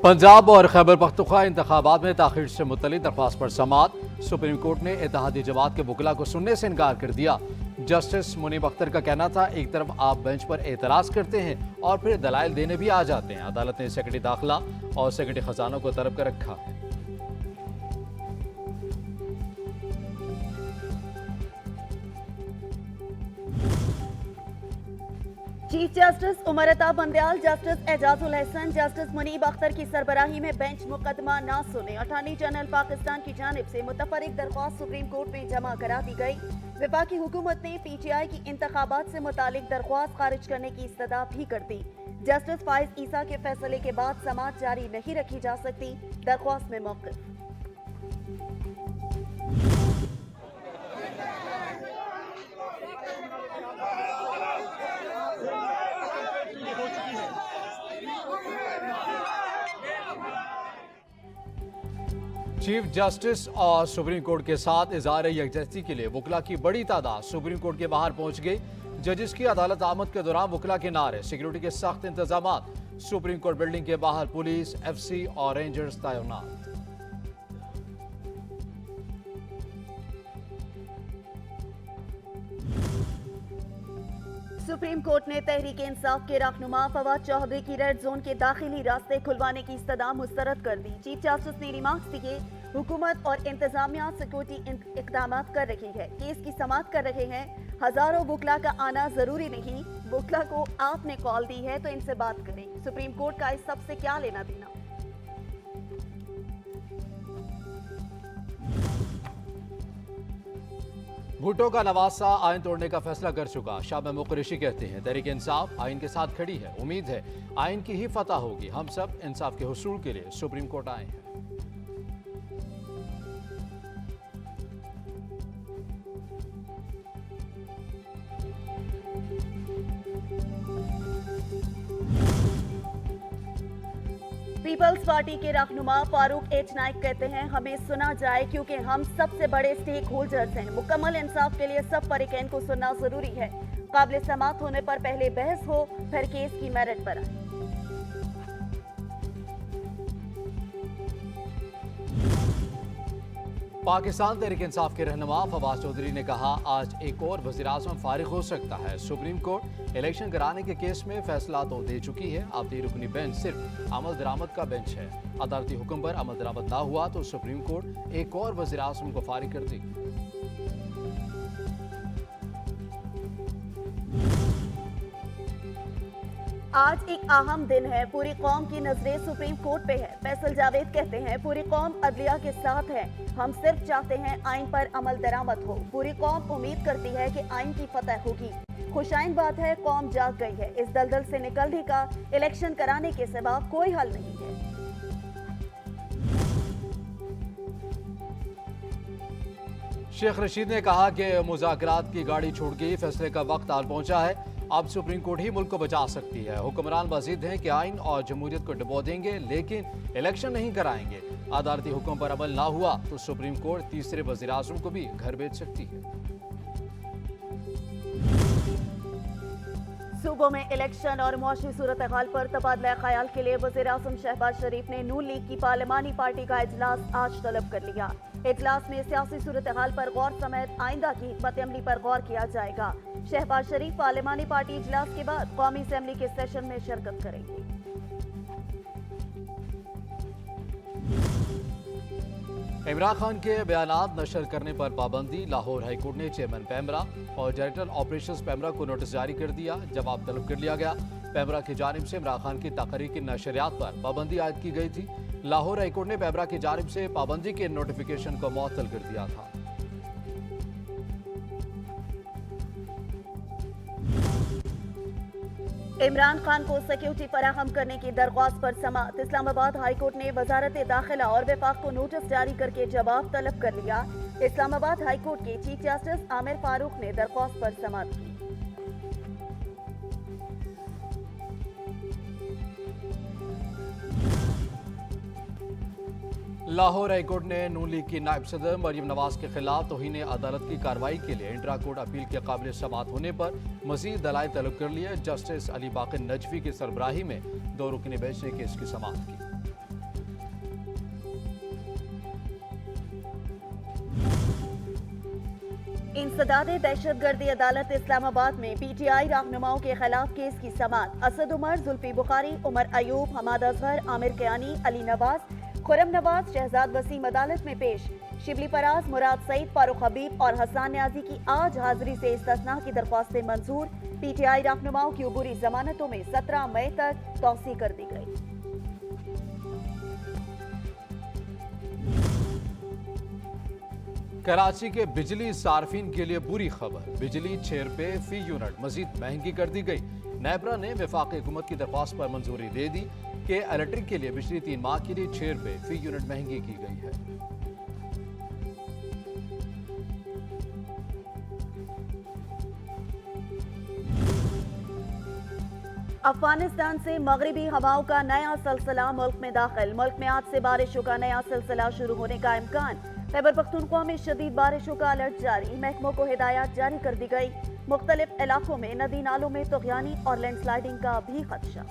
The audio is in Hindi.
पंजाब और खैबर पख्तूनख्वा इंतखाबात में ताखीर से मुतल्लिक दरख्वास्त पर समाअत। सुप्रीम कोर्ट ने इत्तेहादी जमात के वकला को सुनने से इनकार कर दिया। जस्टिस मुनीब अख्तर का कहना था, एक तरफ आप बेंच पर एतराज करते हैं और फिर दलाइल देने भी आ जाते हैं। अदालत ने सेक्रेटरी दाखिला और सेक्रेटरी खजाना को तलब कर रखा है। Chief justice उमरता Bandial, justice Ejazul Hasan, justice Munib Akhtar की सरबराही में बेंच मुकदमा न सुने। अटॉर्नी जनरल पाकिस्तान की जानिब से मुतफरिक दरख्वास्त सुप्रीम कोर्ट में जमा करा दी गई। वफाकी हुकूमत ने PTI की इंतखाबात से मुतालिक दरख्वास्त खारिज करने की इस्तदा भी कर दी। जस्टिस फाइज ईसा के फैसले के बाद समाअत जारी नहीं रखी जा सकती, दरख्वास्त में मौक़िफ़। चीफ जस्टिस और सुप्रीम कोर्ट के साथ इज़हार यकजहती के लिए वकला की बड़ी तादाद सुप्रीम कोर्ट के बाहर पहुंच गई। जजेस की अदालत आमद के दौरान वकला के नारे, सिक्योरिटी के सख्त इंतजाम, सुप्रीम कोर्ट बिल्डिंग के बाहर पुलिस, FC और रेंजर्स तैनात। सुप्रीम कोर्ट ने तहरीक इंसाफ के रहनुमा फवाद चौधरी की रेड जोन के दाखिली रास्ते खुलवाने की इस्तदा मुस्तरद कर दी। चीफ जस्टिस ने रिमार्क्स दिए, हुकूमत और इंतजामिया सिक्योरिटी इकदाम कर रही है, केस की समाअत कर रहे हैं। हजारों वकला का आना जरूरी नहीं, वकला को आपने कॉल दी है तो इनसे बात करें। सुप्रीम कोर्ट का इस सब से क्या लेना देना। भुट्टो का नवासा आइन तोड़ने का फैसला कर चुका। शाह महमूद कुरैशी कहते हैं, तहरीक इंसाफ आइन के साथ खड़ी है। उम्मीद है आइन की ही फतह होगी। हम सब इंसाफ के हुसूल के लिए सुप्रीम कोर्ट आए हैं। पीपल्स पार्टी के रहनुमा फारूक H नाइक कहते हैं, हमें सुना जाए क्योंकि हम सबसे बड़े स्टेक होल्डर्स हैं। मुकम्मल इंसाफ के लिए सब फरीकैन को सुनना जरूरी है। काबिल समाअत होने पर पहले बहस हो, फिर केस की मेरिट पर आए। पाकिस्तान तहरीक इंसाफ के रहनुमा फवाद चौधरी ने कहा, आज एक और वज़ीर-ए-आज़म फारिग हो सकता है। सुप्रीम कोर्ट इलेक्शन कराने के केस में फैसला तो दे चुकी है। अब 3 रुकनी बेंच सिर्फ अमल दरामद का बेंच है। अदालती हुक्म पर अमल दरामद ना हुआ तो सुप्रीम कोर्ट एक और वज़ीर-ए-आज़म को फारिग कर देगी। आज एक अहम दिन है, पूरी कौम की नजरें सुप्रीम कोर्ट पे है। फैसल जावेद कहते हैं, पूरी कौम अदलिया के साथ है। हम सिर्फ चाहते हैं आइन पर अमल दरामद हो। पूरी कौम उम्मीद करती है कि आइन की फतह होगी। खुशाइन बात है, कौम जाग गई है। इस दलदल से निकलने का इलेक्शन कराने के सिवा कोई हल नहीं है। शेख रशीद ने कहा कि मुज़ाकरात की गाड़ी छूट गई, फैसले का वक्त आल पहुंचा है। अब सुप्रीम कोर्ट ही मुल्क को बचा सकती है। हुक्मरान मजीद हैं कि आइन और जमहूरियत को डुबो देंगे, लेकिन इलेक्शन नहीं कराएंगे। अदालती हुक्म पर अमल ना हुआ तो सुप्रीम कोर्ट तीसरे वज़ीर-ए-आज़म को भी घर भेज सकती है। सूबों में इलेक्शन और मौसमी सूरत हाल पर तबादला ख्याल के लिए वज़ीर-ए-आज़म शहबाज शरीफ ने नून लीग की पार्लिमानी पार्टी का इजलास आज तलब कर लिया। इजलास में सियासी सूरत हाल पर गौर समेत आइंदा की हिकमत अमली पर गौर किया जाएगा। शहबाज शरीफ पार्लिमानी पार्टी इजलास के बाद कौमी असेंबली के सेशन में शिरकत करेंगे। इमरान खान के बयानात नशर करने पर पाबंदी। लाहौर हाईकोर्ट ने चेयरमैन पैमरा और डायरेक्टर ऑपरेशंस पैमरा को नोटिस जारी कर दिया। जवाब तलब कर लिया गया। पैमरा की जानिब से इमरान खान की तकरीर की नशरियात पर पाबंदी आयद की गई थी। लाहौर हाईकोर्ट ने पैमरा की जानिब से पाबंदी के नोटिफिकेशन को मुअत्तल कर दिया था। इमरान खान को सिक्योरिटी फराहम करने की दरख्वास्त पर समाअत। इस्लामाबाद हाईकोर्ट ने वजारत दाखिला और वफाक को नोटिस जारी करके जवाब तलब कर लिया। इस्लामाबाद हाईकोर्ट के चीफ जस्टिस आमिर फारूक ने दरख्वास्त पर समाअत की। लाहौर हाईकोर्ट ने नून लीग की नायब सदर मरियम नवाज के खिलाफ तौहीन अदालत की कार्रवाई के लिए इंट्रा कोर्ट अपील के काबिल समाअत होने पर मजीद दलाइल तलब कर लिए। जस्टिस अली बाकर नजफी की सरबराही में 2 रुकनी बेंच ने केस की समाअत की। इंसदाद दहशतगर्दी अदालत इस्लामाबाद में पीटीआई रहनुमाओं के खिलाफ केस की समाअत। असद उमर, जुल्फी बुखारी, उमर अयूब, हमाद अजहर, आमिर कियानी, अली नवाज, खुरम नवाज, शहजाद वसीम अदालत में पेश। शिबली फराज, मुराद सईद, फारूक हबीब और हसन न्याजी की आज हाजिरी से इस्तिस्ना की दरख्वास्तें मंजूर। पीटीआई रहनुमाओं की अबूरी जमानतों में 17 मई तक तौसी कर दी गई। कराची के बिजली सार्फिन के लिए बुरी खबर। बिजली 6 रुपये फी यूनिट मजीद महंगी कर दी गई। नेबरा ने वफाकी हुकूमत की दरख्वास्त पर मंजूरी दे दी कि इलेक्ट्रिक के लिए बिजली 3 माह के लिए 6 रुपये फी यूनिट महंगी की गई है। अफगानिस्तान से मगरिबी हवाओं का नया सिलसिला मुल्क में दाखिल। मुल्क में आज से बारिशों का नया सिलसिला शुरू होने का इम्कान। खैबर पख्तूनख्वा में शदीद बारिशों का अलर्ट जारी। महकमों को हिदायत जारी कर दी गई। मुख्तलिफ इलाकों में नदी नालों में तुगयानी और लैंडस्लाइडिंग का भी खदशा।